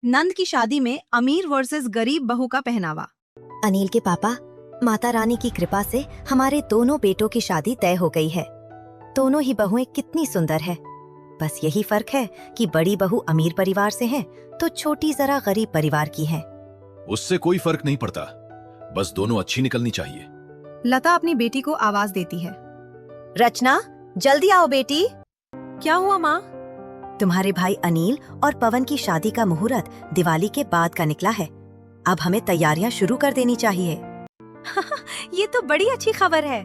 नंद की शादी में अमीर वर्सेस गरीब बहू का पहनावा। अनिल के पापा, माता रानी की कृपा से हमारे दोनों बेटों की शादी तय हो गई है। दोनों ही बहुएं कितनी सुंदर है। बस यही फर्क है कि बड़ी बहू अमीर परिवार से है तो छोटी जरा गरीब परिवार की है। उससे कोई फर्क नहीं पड़ता, बस दोनों अच्छी निकलनी चाहिए। लता अपनी बेटी को आवाज देती है। रचना, जल्दी आओ बेटी। क्या हुआ माँ? तुम्हारे भाई अनिल और पवन की शादी का मुहूर्त दिवाली के बाद का निकला है। अब हमें तैयारियां शुरू कर देनी चाहिए। ये तो बड़ी अच्छी खबर है।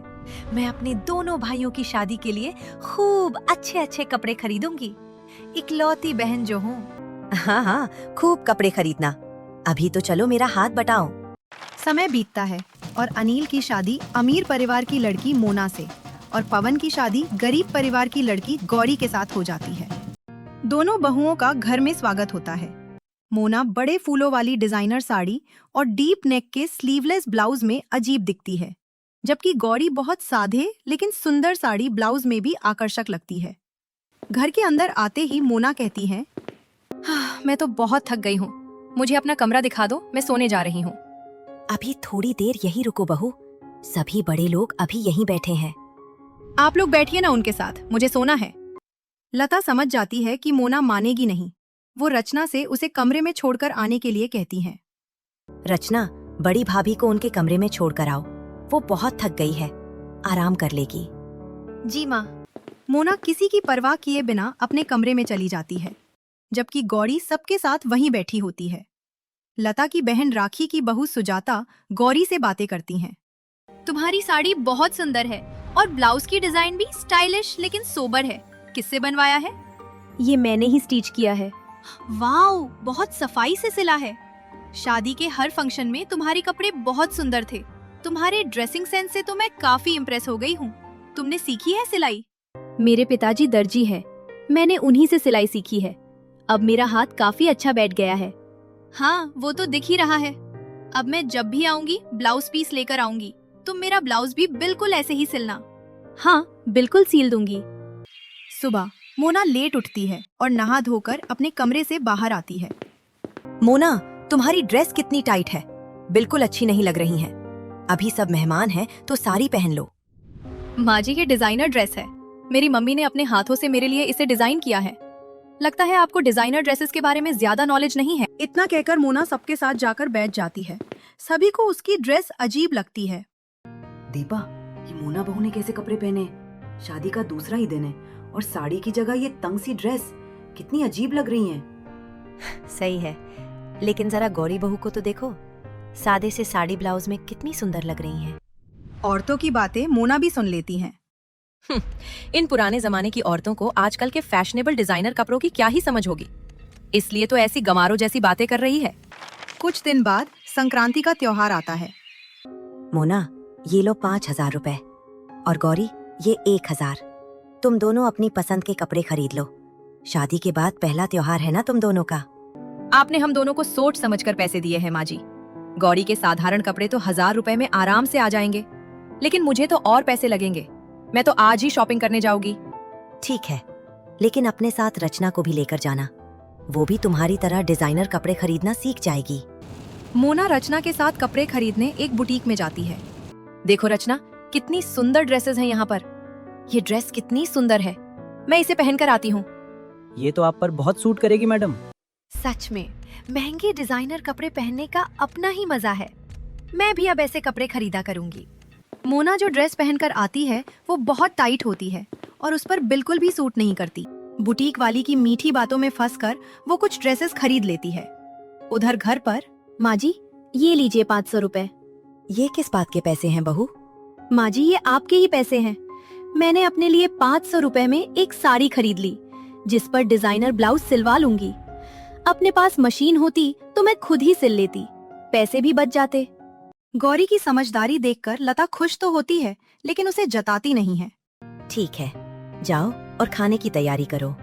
मैं अपने दोनों भाइयों की शादी के लिए खूब अच्छे अच्छे कपड़े खरीदूंगी। इकलौती बहन जो हूँ। हाँ हाँ, खूब कपड़े खरीदना। अभी तो चलो मेरा हाथ बटाओ। समय बीतता है और अनिल की शादी अमीर परिवार की लड़की मोना से और पवन की शादी गरीब परिवार की लड़की गौरी के साथ हो जाती है। दोनों बहुओं का घर में स्वागत होता है। मोना बड़े फूलों वाली डिजाइनर साड़ी और डीप नेक के स्लीवलेस ब्लाउज में अजीब दिखती है, जबकि गौरी बहुत सादे लेकिन सुंदर साड़ी ब्लाउज में भी आकर्षक लगती है। घर के अंदर आते ही मोना कहती है, मैं तो बहुत थक गई हूँ, मुझे अपना कमरा दिखा दो, मैं सोने जा रही हूँ। अभी थोड़ी देर यही रुको बहू, सभी बड़े लोग अभी यहीं बैठे हैं। आप लोग बैठिए ना उनके साथ, मुझे सोना है। लता समझ जाती है कि मोना मानेगी नहीं। वो रचना से उसे कमरे में छोड़कर आने के लिए कहती हैं। रचना, बड़ी भाभी को उनके कमरे में छोड़कर आओ, वो बहुत थक गई है, आराम कर लेगी। जी माँ। मोना किसी की परवाह किए बिना अपने कमरे में चली जाती है, जबकि गौरी सबके साथ वहीं बैठी होती है। लता की बहन राखी की बहू सुजाता गौरी से बातें करती हैं। तुम्हारी साड़ी बहुत सुंदर है और ब्लाउज की डिजाइन भी स्टाइलिश लेकिन सोबर है। किससे बनवाया है? ये मैंने ही स्टिच किया है। वाओ, बहुत सफाई से सिला है। शादी के हर फंक्शन में तुम्हारे कपड़े बहुत सुंदर थे। तुम्हारे ड्रेसिंग सेंस से तो मैं काफी इम्प्रेस हो गई हूँ। तुमने सीखी है सिलाई? मेरे पिताजी दर्जी है, मैंने उन्हीं से सिलाई सीखी है। अब मेरा हाथ काफी अच्छा बैठ गया है। हाँ, वो तो दिख ही रहा है। अब मैं जब भी आऊंगी ब्लाउज पीस लेकर आऊंगी। तुम मेरा ब्लाउज भी बिल्कुल ऐसे ही सिलना। हाँ, बिल्कुल सील दूंगी। सुबह मोना लेट उठती है और नहा धोकर अपने कमरे से बाहर आती है। मोना, तुम्हारी ड्रेस कितनी टाइट है, बिल्कुल अच्छी नहीं लग रही है। अभी सब मेहमान हैं तो साड़ी पहन लो। माँ जी, ये डिजाइनर ड्रेस है। मेरी मम्मी ने अपने हाथों से मेरे लिए इसे डिजाइन किया है। लगता है आपको डिजाइनर ड्रेसेस के बारे में ज्यादा नॉलेज नहीं है। इतना कहकर मोना सबके साथ जाकर बैठ जाती है। सभी को उसकी ड्रेस अजीब लगती है। दीपा, ये मोना बहू ने कैसे कपड़े पहने? शादी का दूसरा ही दिन है और साड़ी की जगह ये तंग सी ड्रेस कितनी अजीब लग रही है। सही है, लेकिन जरा गौरी बहू को तो देखो, सादे से साड़ी ब्लाउज में कितनी सुंदर लग रही हैं। औरतों की बातें मोना भी सुन लेती हैं। इन पुराने जमाने की औरतों को आजकल के फैशनेबल डिजाइनर कपड़ों की क्या ही समझ होगी, इसलिए तो ऐसी गमारों जैसी बातें कर रही है। कुछ दिन बाद संक्रांति का त्योहार आता है। मोना, ये लो 5,000 रुपए और गौरी ये 1,000। तुम दोनों अपनी पसंद के कपड़े खरीद लो। शादी के बाद पहला त्योहार है ना तुम दोनों का। आपने हम दोनों को सोच समझकर पैसे दिए हैं माँ जी। गौरी के साधारण कपड़े तो 1,000 रुपए में आराम से आ जाएंगे, लेकिन मुझे तो और पैसे लगेंगे। मैं तो आज ही शॉपिंग करने जाऊंगी। ठीक है, लेकिन अपने साथ रचना को भी लेकर जाना, वो भी तुम्हारी तरह डिजाइनर कपड़े खरीदना सीख जाएगी। मोना रचना के साथ कपड़े खरीदने एक बुटीक में जाती है। देखो रचना, कितनी सुंदर ड्रेसेस हैं यहाँ पर। ये ड्रेस कितनी सुंदर है, मैं इसे पहनकर आती हूँ। ये तो आप पर बहुत सूट करेगी मैडम। सच में महंगे डिजाइनर कपड़े पहनने का अपना ही मजा है। मैं भी अब ऐसे कपड़े खरीदा करूंगी। मोना जो ड्रेस पहनकर आती है वो बहुत टाइट होती है और उस पर बिल्कुल भी सूट नहीं करती। बुटीक वाली की मीठी बातों में फंसकर वो कुछ ड्रेसेस खरीद लेती है। उधर घर पर, माँ जी, ये लीजिए 500 रुपए। ये किस बात के पैसे हैं बहू? माँ जी, ये आपके ही पैसे हैं। मैंने अपने लिए 500 रुपए में एक साड़ी खरीद ली, जिस पर डिजाइनर ब्लाउज सिलवा लूंगी। अपने पास मशीन होती तो मैं खुद ही सिल लेती, पैसे भी बच जाते। गौरी की समझदारी देखकर लता खुश तो होती है, लेकिन उसे जताती नहीं है। ठीक है, जाओ और खाने की तैयारी करो।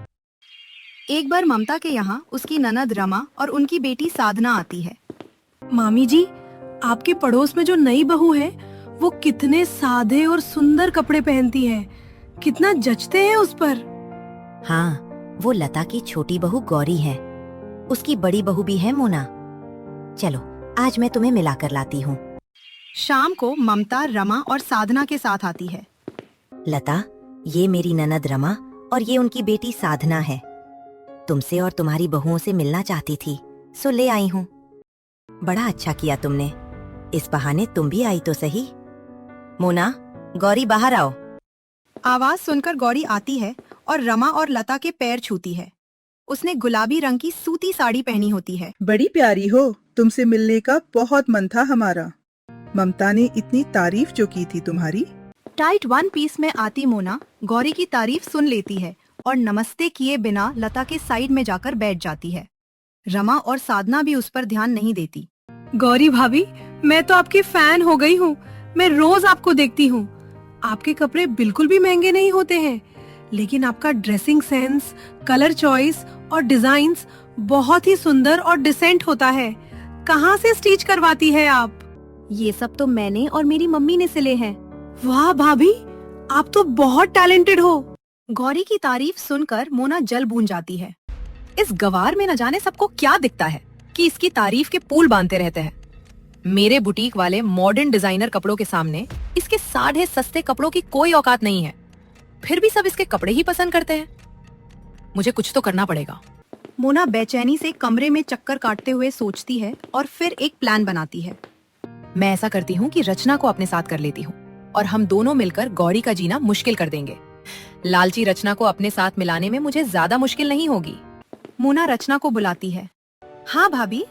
एक बार ममता के यहाँ उसकी ननद रमा और उनकी बेटी साधना आती है। मामी जी, आपके पड़ोस में जो नई बहू है वो कितने सादे और सुंदर कपड़े पहनती है, कितना जचते हैं उस पर। हाँ, वो लता की छोटी बहू गौरी है। उसकी बड़ी बहू भी है मोना। चलो आज मैं तुम्हें मिला कर लाती हूँ। शाम को ममता रमा और साधना के साथ आती है। लता, ये मेरी ननद रमा और ये उनकी बेटी साधना है। तुमसे और तुम्हारी बहुओं से मिलना चाहती थी, सो ले आई हूँ। बड़ा अच्छा किया तुमने, इस बहाने तुम भी आई तो सही। मोना, गौरी बाहर आओ। आवाज सुनकर गौरी आती है और रमा और लता के पैर छूती है। उसने गुलाबी रंग की सूती साड़ी पहनी होती है। बड़ी प्यारी हो, तुमसे मिलने का बहुत मन था हमारा। ममता ने इतनी तारीफ जो की थी तुम्हारी। टाइट वन पीस में आती मोना गौरी की तारीफ सुन लेती है और नमस्ते किए बिना लता के साइड में जाकर बैठ जाती है। रमा और साधना भी उस पर ध्यान नहीं देती। गौरी भाभी, मैं तो आपकी फैन हो गई हूँ। मैं रोज आपको देखती हूँ। आपके कपड़े बिल्कुल भी महंगे नहीं होते हैं, लेकिन आपका ड्रेसिंग सेंस, कलर चॉइस और डिजाइन्स बहुत ही सुंदर और डिसेंट होता है। कहाँ से स्टिच करवाती है आप? ये सब तो मैंने और मेरी मम्मी ने सिले हैं। वाह भाभी, आप तो बहुत टैलेंटेड हो। गौरी की तारीफ सुनकर मोना जल बून जाती है। इस गवार में न जाने सबको क्या दिखता है कि इसकी तारीफ के पुल बांधते रहते हैं। मेरे बुटीक वाले मॉडर्न डिजाइनर कपड़ों के सामने इसके साढ़े सस्ते कपड़ों की कोई औकात नहीं है। फिर भी सब इसके कपड़े ही पसंद करते हैं। मुझे कुछ तो करना पड़ेगा। मोना बेचैनी से कमरे में चक्कर काटते हुए सोचती है और फिर एक प्लान बनाती है। मैं ऐसा करती हूँ कि रचना को अपने साथ कर लेती हूँ और हम दोनों मिलकर गौरी का जीना मुश्किल कर देंगे। लालची रचना को अपने साथ मिलाने में मुझे ज्यादा मुश्किल नहीं होगी। मोना रचना को बुलाती है। हाँ भाभी।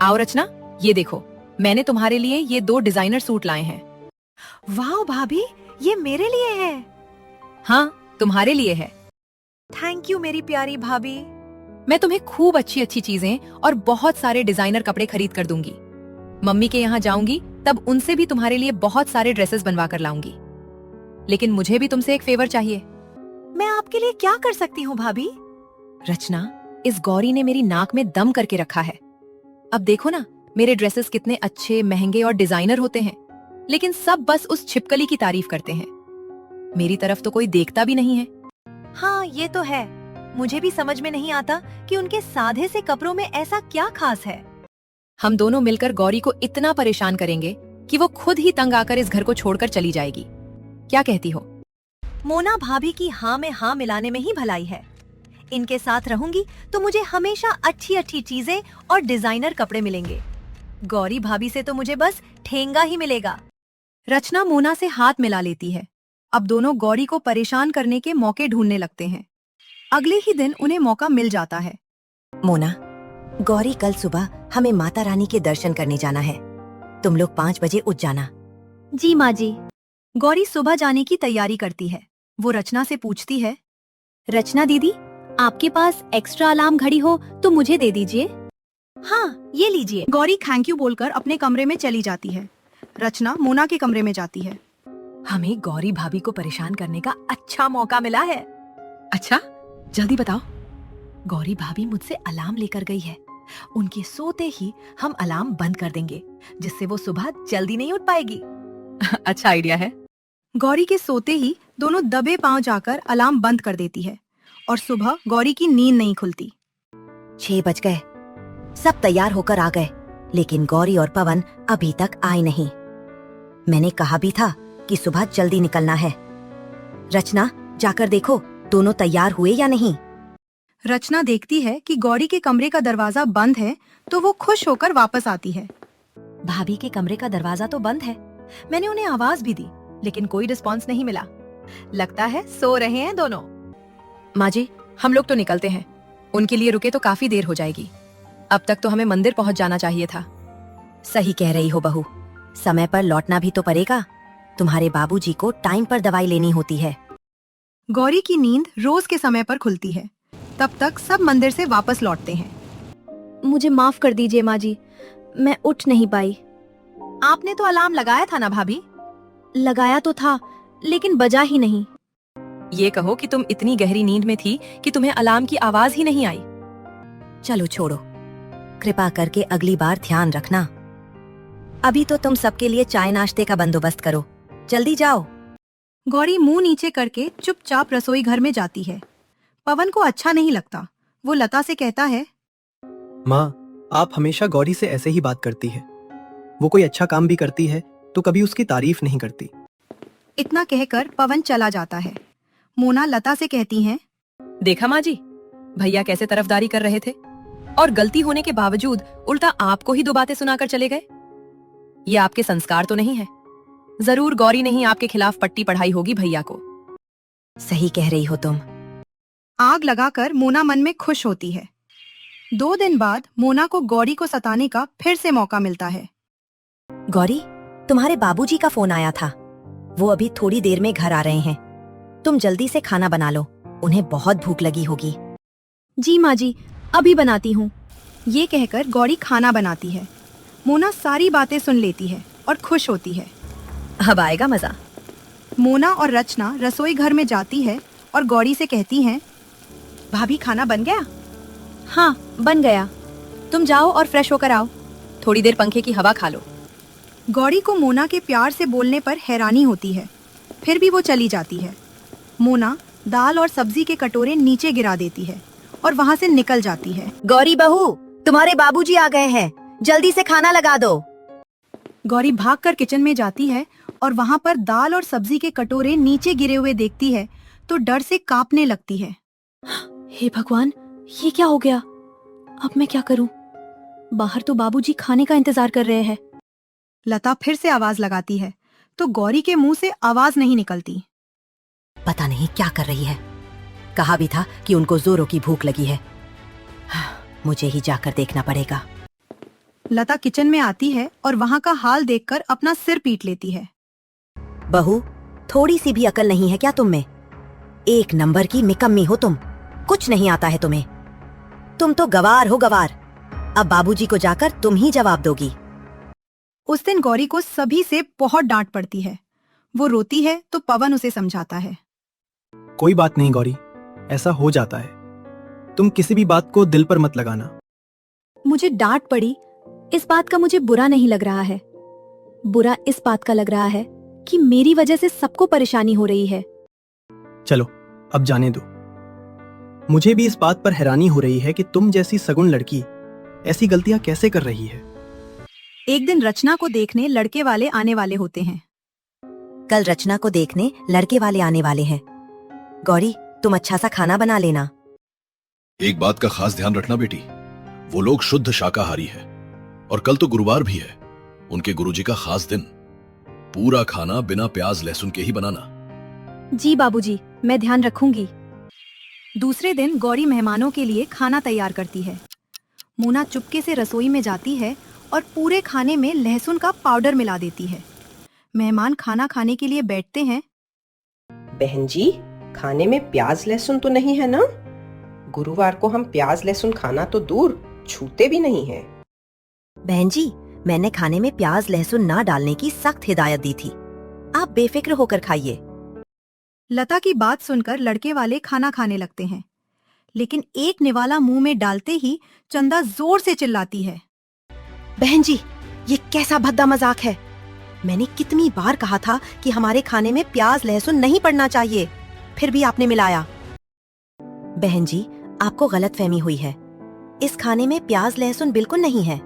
आओ रचना, ये देखो, मैंने तुम्हारे लिए ये 2 डिजाइनर सूट लाए हैं। वाह भाभी, ये मेरे लिए है। हाँ, तुम्हारे लिए है। थैंक यू मेरी प्यारी भाभी। मैं तुम्हें खूब अच्छी अच्छी चीजें और बहुत सारे डिजाइनर कपड़े खरीद कर दूंगी। मम्मी के यहाँ जाऊंगी तब उनसे भी तुम्हारे लिए बहुत सारे ड्रेसेस बनवा कर लाऊंगी। लेकिन मुझे भी तुमसे एक फेवर चाहिए। मैं आपके लिए क्या कर सकती हूँ भाभी? रचना, इस गौरी ने मेरी नाक में दम करके रखा है। अब देखो ना, मेरे ड्रेसेस कितने अच्छे, महंगे और डिजाइनर होते हैं, लेकिन सब बस उस छिपकली की तारीफ करते हैं। मेरी तरफ तो कोई देखता भी नहीं है। हाँ, ये तो है। मुझे भी समझ में नहीं आता कि उनके सादे से कपड़ों में ऐसा क्या खास है। हम दोनों मिलकर गौरी को इतना परेशान करेंगे कि वो खुद ही तंग आकर इस घर को छोड़कर चली जाएगी। क्या कहती हो? मोना भाभी की हाँ में हाँ मिलाने में ही भलाई है। इनके साथ रहूंगी तो मुझे हमेशा अच्छी अच्छी चीजें और डिजाइनर कपड़े मिलेंगे। गौरी भाभी से तो मुझे बस ठेंगा ही मिलेगा। रचना मोना से हाथ मिला लेती है। अब दोनों गौरी को परेशान करने के मौके ढूंढने लगते हैं। अगले ही दिन उन्हें मौका मिल जाता है। मोना, गौरी कल सुबह हमें माता रानी के दर्शन करने जाना है। तुम लोग 5 बजे उठ जाना। जी माँ जी। गौरी सुबह जाने की तैयारी करती है। वो रचना से पूछती है, रचना दीदी, आपके पास एक्स्ट्रा अलार्म घड़ी हो तो मुझे दे दीजिए। हाँ, ये लीजिए। गौरी थैंक यू बोलकर अपने कमरे में चली जाती है। रचना मोना के कमरे में जाती है। हमें गौरी भाभी को परेशान करने का अच्छा मौका मिला है। अच्छा, जल्दी बताओ। गौरी भाभी मुझसे अलार्म लेकर गई है। उनके सोते ही हम अलार्म बंद कर देंगे, जिससे वो सुबह जल्दी नहीं उठ पाएगी। अच्छा आइडिया है। गौरी के सोते ही दोनों दबे पांव जाकर अलार्म बंद कर देती है और सुबह गौरी की नींद नहीं खुलती। 6 बज गए। सब तैयार होकर आ गए, लेकिन गौरी और पवन अभी तक आए नहीं। मैंने कहा भी था कि सुबह जल्दी निकलना है। रचना, जाकर देखो दोनों तैयार हुए या नहीं। रचना देखती है कि गौरी के कमरे का दरवाजा बंद है तो वो खुश होकर वापस आती है। भाभी के कमरे का दरवाजा तो बंद है। मैंने उन्हें आवाज भी दी, लेकिन कोई रिस्पांस नहीं मिला। लगता है सो रहे हैं दोनों। माँ जी, हम लोग तो निकलते हैं। उनके लिए रुके तो काफी देर हो जाएगी। अब तक तो हमें मंदिर पहुंच जाना चाहिए था। सही कह रही हो बहू, समय पर लौटना भी तो पड़ेगा। तुम्हारे बाबूजी को टाइम पर दवाई लेनी होती है। गौरी की नींद रोज के समय पर खुलती है। तब तक सब मंदिर से वापस लौटते हैं। मुझे माफ कर दीजिए माँ जी, मैं उठ नहीं पाई। आपने तो अलार्म लगाया था ना भाभी? लगाया तो था, लेकिन बजा ही नहीं। ये कहो कि तुम इतनी गहरी नींद में थी कि तुम्हें अलार्म की आवाज ही नहीं आई। चलो छोड़ो, कृपा करके अगली बार ध्यान रखना। अभी तो तुम सबके लिए चाय नाश्ते का बंदोबस्त करो। जल्दी जाओ। गौरी मुंह नीचे करके चुपचाप रसोई घर में जाती है। पवन को अच्छा नहीं लगता। वो लता से कहता है, माँ, आप हमेशा गौरी से ऐसे ही बात करती है। वो कोई अच्छा काम भी करती है तो कभी उसकी तारीफ नहीं करती। इतना कहकर पवन चला जाता है। मोना लता से कहती हैं, देखा माँ जी, भैया कैसे तरफदारी कर रहे थे और गलती होने के बावजूद उल्टा आपको ही 2 बातें सुनाकर चले गए। ये आपके संस्कार तो नहीं है। जरूर गौरी ने ही आपके खिलाफ पट्टी पढ़ाई होगी भैया को। सही कह रही हो तुम। आग लगाकर मोना मन में खुश होती है। 2 दिन बाद मोना को गौरी को सताने का फिर से मौका मिलता है। गौरी, तुम्हारे बाबूजी का फोन आया था। वो अभी थोड़ी देर में घर आ रहे हैं। तुम जल्दी से खाना बना लो, उन्हें बहुत भूख लगी होगी। जी माँ जी, अभी बनाती हूँ। ये कहकर गौरी खाना बनाती है। मोना सारी बातें सुन लेती है और खुश होती है। अब आएगा मजा। मोना और रचना रसोई घर में जाती है और गौरी से कहती हैं, भाभी खाना बन गया? हाँ, बन गया। तुम जाओ और फ्रेश होकर आओ, थोड़ी देर पंखे की हवा खा लो। गौरी को मोना के प्यार से बोलने पर हैरानी होती है, फिर भी वो चली जाती है। मोना दाल और सब्जी के कटोरे नीचे गिरा देती है और वहाँ से निकल जाती है। गौरी बहू, तुम्हारे बाबूजी आ गए हैं, जल्दी से खाना लगा दो। गौरी भागकर किचन में जाती है और वहाँ पर दाल और सब्जी के कटोरे नीचे गिरे हुए देखती है तो डर से कांपने लगती है। हे भगवान, ये क्या हो गया? अब मैं क्या करूं? बाहर तो बाबूजी खाने का इंतजार कर रहे हैं। लता फिर से आवाज लगाती है तो गौरी के मुंह से आवाज नहीं निकलती। पता नहीं क्या कर रही है। कहा भी था कि उनको जोरों की भूख लगी है। मुझे ही जाकर देखना पड़ेगा। लता किचन में आती है और वहाँ का हाल देखकर अपना सिर पीट लेती है। बहू, थोड़ी सी भी अकल नहीं है क्या तुम में? 1 नंबर की निकम्मी हो तुम। कुछ नहीं आता है तुम्हें। तुम तो गवार हो, गवार। अब बाबूजी को जाकर तुम ही जवाब दोगी। उस दिन गौरी को सभी से बहुत डांट पड़ती है। वो रोती है तो पवन उसे समझाता है। कोई बात नहीं गौरी, ऐसा हो जाता है। तुम किसी भी बात को दिल पर मत लगाना। मुझे डांट पड़ी, इस बात का मुझे बुरा नहीं लग रहा है। बुरा इस बात का लग रहा है कि मेरी वजह से सबको परेशानी हो रही है। चलो अब जाने दो। मुझे भी इस बात पर हैरानी हो रही है कि तुम जैसी सगुन लड़की ऐसी गलतियां कैसे कर रही है। एक दिन रचना को देखने लड़के वाले आने वाले होते हैं। कल रचना को देखने लड़के वाले आने वाले हैं। गौरी, तुम अच्छा सा खाना बना लेना। एक बात का खास ध्यान रखना बेटी, वो लोग शुद्ध शाकाहारी है और कल तो गुरुवार भी है, उनके गुरुजी का खास दिन। पूरा खाना बिना प्याज लहसुन के ही बनाना। जी बाबूजी, मैं ध्यान रखूंगी। दूसरे दिन गौरी मेहमानों के लिए खाना तैयार करती है। मोना चुपके से रसोई में जाती है और पूरे खाने में लहसुन का पाउडर मिला देती है। मेहमान खाना खाने के लिए बैठते हैं। बहन जी, खाने में प्याज लहसुन तो नहीं है ना? गुरुवार को हम प्याज लहसुन खाना तो दूर, छूते भी नहीं है। बहन जी, मैंने खाने में प्याज लहसुन ना डालने की सख्त हिदायत दी थी। आप बेफिक्र होकर खाइए। लता की बात सुनकर लड़के वाले खाना खाने लगते हैं, लेकिन एक निवाला मुंह में डालते ही चंदा जोर से चिल्लाती है। बहन जी, ये कैसा भद्दा मजाक है? मैंने कितनी बार कहा था कि हमारे खाने में प्याज लहसुन नहीं पड़ना चाहिए, फिर भी आपने मिलाया। बहन जी, आपको गलतफहमी हुई है। इस खाने में प्याज लहसुन बिल्कुल नहीं है।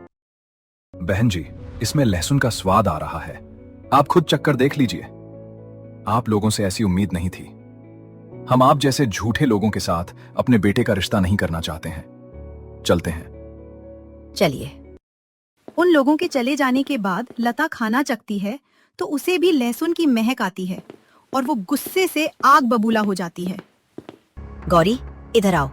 बहन जी, इसमें लहसुन का स्वाद आ रहा है। आप खुद चक्कर देख लीजिए। आप लोगों से ऐसी उम्मीद नहीं थी। हम आप जैसे झूठे लोगों के साथ अपने बेटे का रिश्ता नहीं करना चाहते हैं। चलते हैं। चलिए। उन लोगों के चले जाने के बाद लता खाना चखती है तो उसे भी लहसुन की महक आती है और वो गुस्से से आग बबूला हो जाती है। गौरी, इधर आओ।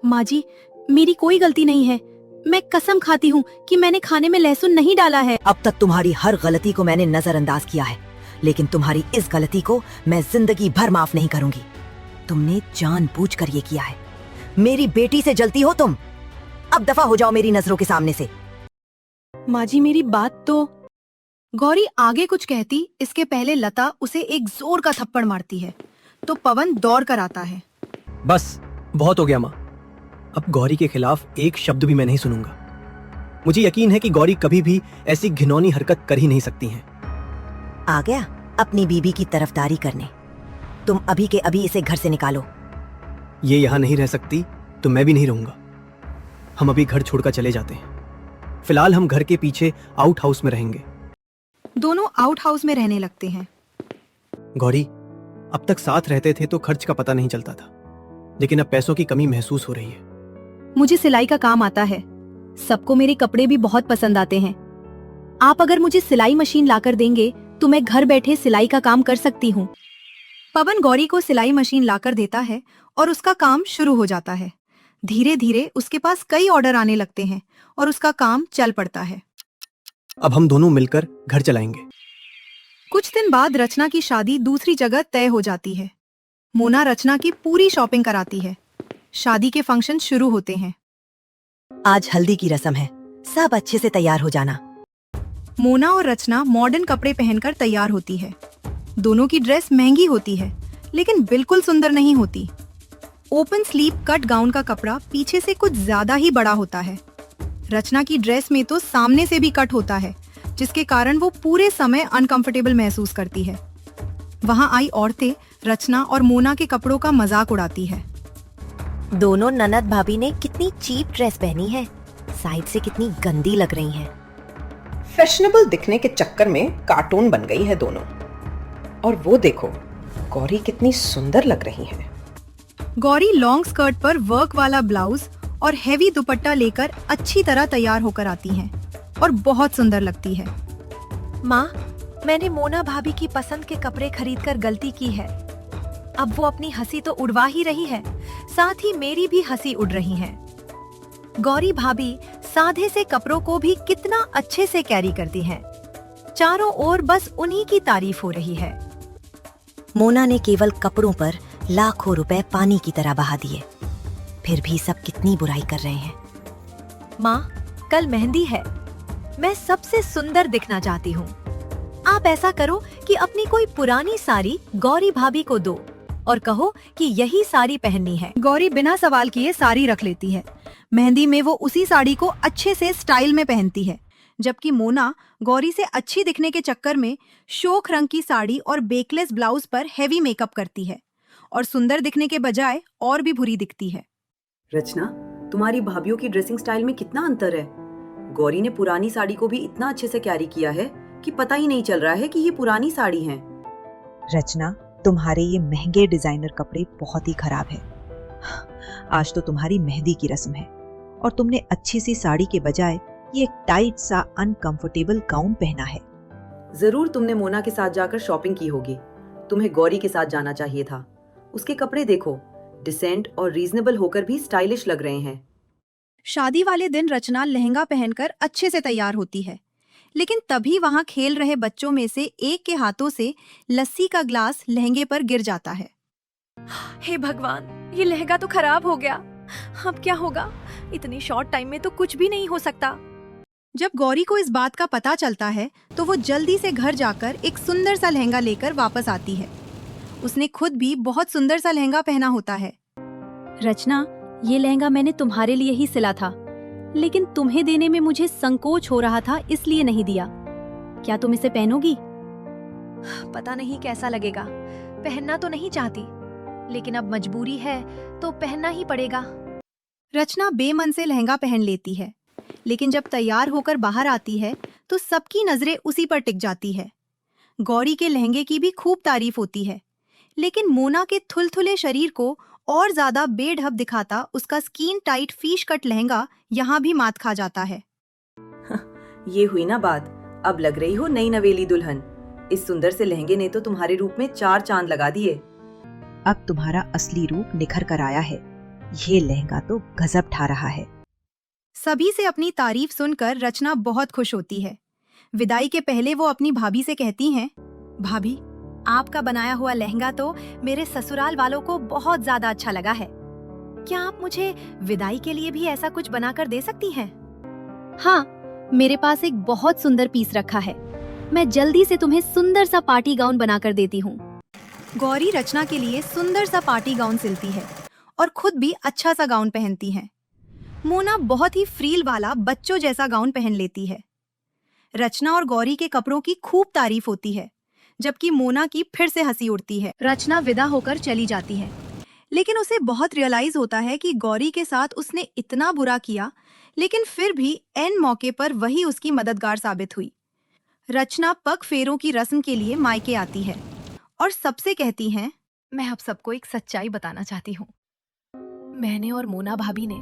माँ जी, मेरी कोई गलती नहीं है। मैं कसम खाती हूँ कि मैंने खाने में लहसुन नहीं डाला है। अब तक तुम्हारी हर गलती को मैंने नजरअंदाज किया है, लेकिन तुम्हारी इस गलती को मैं जिंदगी भर माफ नहीं करूंगी। तुमने जानबूझकर ये किया है। मेरी बेटी से जलती हो तुम। अब दफा हो जाओ मेरी नजरों के सामने से। माँ जी, मेरी बात तो। गौरी आगे कुछ कहती इसके पहले लता उसे एक जोर का थप्पड़ मारती है तो पवन दौड़ कर आता है। बस, बहुत हो गया माँ। अब गौरी के खिलाफ एक शब्द भी मैं नहीं सुनूंगा। मुझे यकीन है कि गौरी कभी भी ऐसी घिनौनी हरकत कर ही नहीं सकती हैं। आ गया अपनी बीबी की तरफदारी करने। तुम अभी के अभी इसे घर से निकालो। ये यहाँ नहीं रह सकती तो मैं भी नहीं रहूंगा। हम अभी घर छोड़कर चले जाते हैं। फिलहाल हम घर के पीछे आउट हाउस में रहेंगे। दोनों आउट हाउस में रहने लगते हैं। गौरी, अब तक साथ रहते थे तो खर्च का पता नहीं चलता था, लेकिन अब पैसों की कमी महसूस हो रही है। मुझे सिलाई का काम आता है। सबको मेरे कपड़े भी बहुत पसंद आते हैं। आप अगर मुझे सिलाई मशीन लाकर देंगे तो मैं घर बैठे सिलाई का काम कर सकती हूँ। पवन गौरी को सिलाई मशीन लाकर देता है और उसका काम शुरू हो जाता है। धीरे धीरे उसके पास कई ऑर्डर आने लगते हैं और उसका काम चल पड़ता है। अब हम दोनों मिलकर घर चलाएंगे। कुछ दिन बाद रचना की शादी दूसरी जगह तय हो जाती है। मोना रचना की पूरी शॉपिंग कराती है। शादी के फंक्शन शुरू होते हैं। आज हल्दी की रस्म है, सब अच्छे से तैयार हो जाना। मोना और रचना मॉडर्न कपड़े पहनकर तैयार होती है। दोनों की ड्रेस महंगी होती है, लेकिन बिल्कुल सुंदर नहीं होती। ओपन स्लीव कट गाउन का कपड़ा पीछे से कुछ ज्यादा ही बड़ा होता है। रचना की ड्रेस में तो सामने से भी कट होता है, जिसके कारण वो पूरे समय अनकंफर्टेबल महसूस करती है। वहाँ आई औरतें रचना और मोना के कपड़ों का मजाक उड़ाती है। दोनों ननद भाभी ने कितनी चीप ड्रेस पहनी है, साइड से कितनी गंदी लग रही हैं। फैशनेबल दिखने के चक्कर में कार्टून बन गई है दोनों। और वो देखो, गौरी कितनी सुंदर लग रही है। गौरी लॉन्ग स्कर्ट पर वर्क वाला ब्लाउज और हेवी दुपट्टा लेकर अच्छी तरह तैयार होकर आती हैं और बहुत सुंदर लगती है। माँ, मैंने मोना भाभी की पसंद के कपड़े खरीदकर गलती की है। अब वो अपनी हंसी तो उड़वा ही रही है, साथ ही मेरी भी हंसी उड़ रही है। गौरी भाभी सादे से कपड़ों को भी कितना अच्छे से कैरी करती हैं। चारों ओर बस उन्हीं की तारीफ हो रही है। मोना ने केवल कपड़ों पर लाखों रुपए पानी की तरह बहा दिए, फिर भी सब कितनी बुराई कर रहे हैं। माँ, कल मेहंदी है। मैं सबसे सुंदर दिखना चाहती हूँ। आप ऐसा करो कि अपनी कोई पुरानी साड़ी गौरी भाभी को दो और कहो कि यही साड़ी पहननी है। गौरी बिना सवाल किए साड़ी रख लेती है। मेहंदी में वो उसी साड़ी को अच्छे से स्टाइल में पहनती है, जबकि मोना गौरी से अच्छी दिखने के चक्कर में शोक रंग की साड़ी और बेकलेस ब्लाउज पर हेवी मेकअप करती है और सुंदर दिखने के बजाय और भी बुरी दिखती है। रचना, तुम्हारी भाभीियों की ड्रेसिंग स्टाइल में कितना अंतर है। गौरी ने पुरानी साड़ी को भी इतना अच्छे से कैरी किया है कि पता ही नहीं चल रहा है कि ये पुरानी साड़ी है। रचना, तुम्हारे ये महंगे डिजाइनर कपड़े बहुत ही खराब है। आज तो तुम्हारी मेहंदी की रस्म है और तुमने अच्छी सी साड़ी के बजाय ये एक टाइट सा अनकंफर्टेबल गाउन पहना है। जरूर तुमने मोना के साथ जाकर शॉपिंग की होगी। तुम्हें गौरी के साथ जाना चाहिए था। उसके कपड़े देखो, डिसेंट और रीजनेबल होकर भी स्टाइलिश लग रहे हैं। शादी वाले दिन रचना लहंगा पहनकर अच्छे से तैयार होती है, लेकिन तभी वहाँ खेल रहे बच्चों में से एक के हाथों से लस्सी का ग्लास लहंगे पर गिर जाता है। हे भगवान, ये लहंगा तो खराब हो गया। अब क्या होगा? इतनी शॉर्ट टाइम में तो कुछ भी नहीं हो सकता। जब गौरी को इस बात का पता चलता है तो वो जल्दी से घर जाकर एक सुंदर सा लहंगा लेकर वापस आती है। उसने खुद भी बहुत सुंदर सा लहंगा पहना होता है। रचना, ये लहंगा मैंने तुम्हारे लिए ही सिला था, लेकिन तुम्हें देने में मुझे संकोच हो रहा था, इसलिए नहीं दिया। क्या तुम इसे पहनोगी? पता नहीं कैसा लगेगा। पहनना तो नहीं चाहती, लेकिन अब मजबूरी है तो पहनना ही पड़ेगा। रचना बेमन से लहंगा पहन लेती है, लेकिन जब तैयार होकर बाहर आती है तो सबकी नजरें उसी पर टिक जाती है। गौरी के लहंगे की भी खूब तारीफ होती है, लेकिन मोना के थुलथुले शरीर को और ज्यादा बेढब दिखाता उसका skin tight fish cut lehenga यहाँ भी मात खा जाता है। ये हुई ना बात। अब लग रही हो नई नवेली दुल्हन। इस सुंदर से लहंगे ने तो तुम्हारे रूप में 4 चांद लगा दिए। अब तुम्हारा असली रूप निखर कर आया है। ये लहंगा तो गजब ढा रहा है। सभी से अपनी तारीफ सुनकर रचना बहुत खुश होती है। विदाई के पहले वो अपनी भाभी से कहती हैं, भाभी, आपका बनाया हुआ लहंगा तो मेरे ससुराल वालों को बहुत ज्यादा अच्छा लगा है। क्या आप मुझे विदाई के लिए भी ऐसा कुछ बनाकर दे सकती हैं? हाँ, मेरे पास एक बहुत सुंदर पीस रखा है। मैं जल्दी से तुम्हें सुंदर सा पार्टी गाउन बनाकर देती हूँ। गौरी रचना के लिए सुंदर सा पार्टी गाउन सिलती है और खुद भी अच्छा सा गाउन पहनती है। मोना बहुत ही फ्रील वाला बच्चों जैसा गाउन पहन लेती है। रचना और गौरी के कपड़ों की खूब तारीफ होती है, जबकि मोना की फिर से हंसी उड़ती है। रचना विदा होकर चली जाती है, लेकिन उसे बहुत रियलाइज होता है कि गौरी के साथ उसने इतना बुरा किया लेकिन फिर भी एन मौके पर वही उसकी मददगार साबित हुई। रचना पग फेरों की रस्म के लिए मायके आती है और सबसे कहती हैं, मैं आप सबको एक सच्चाई बताना चाहती हूँ। मैंने और मोना भाभी ने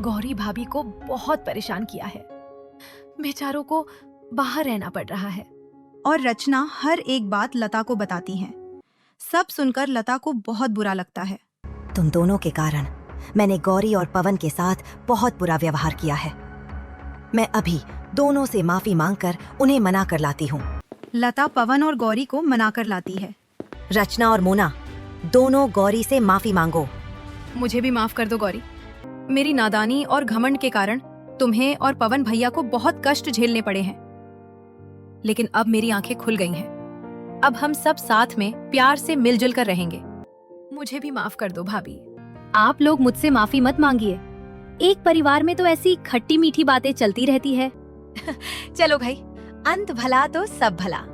गौरी भाभी को बहुत परेशान किया है। बेचारों को बाहर रहना पड़ रहा है। और रचना हर एक बात लता को बताती हैं। सब सुनकर लता को बहुत बुरा लगता है। तुम दोनों के कारण मैंने गौरी और पवन के साथ बहुत बुरा व्यवहार किया है। मैं अभी दोनों से माफी मांगकर उन्हें मना कर लाती हूँ। लता पवन और गौरी को मना कर लाती है। रचना और मोना, दोनों गौरी से माफी मांगो। मुझे भी माफ कर दो गौरी। मेरी नादानी और घमंड के कारण तुम्हें और पवन भैया को बहुत कष्ट झेलने पड़े हैं, लेकिन अब मेरी आंखें खुल गई हैं। अब हम सब साथ में प्यार से मिलजुल कर रहेंगे। मुझे भी माफ कर दो भाभी। आप लोग मुझसे माफी मत मांगिए। एक परिवार में तो ऐसी खट्टी मीठी बातें चलती रहती है। चलो भाई, अंत भला तो सब भला।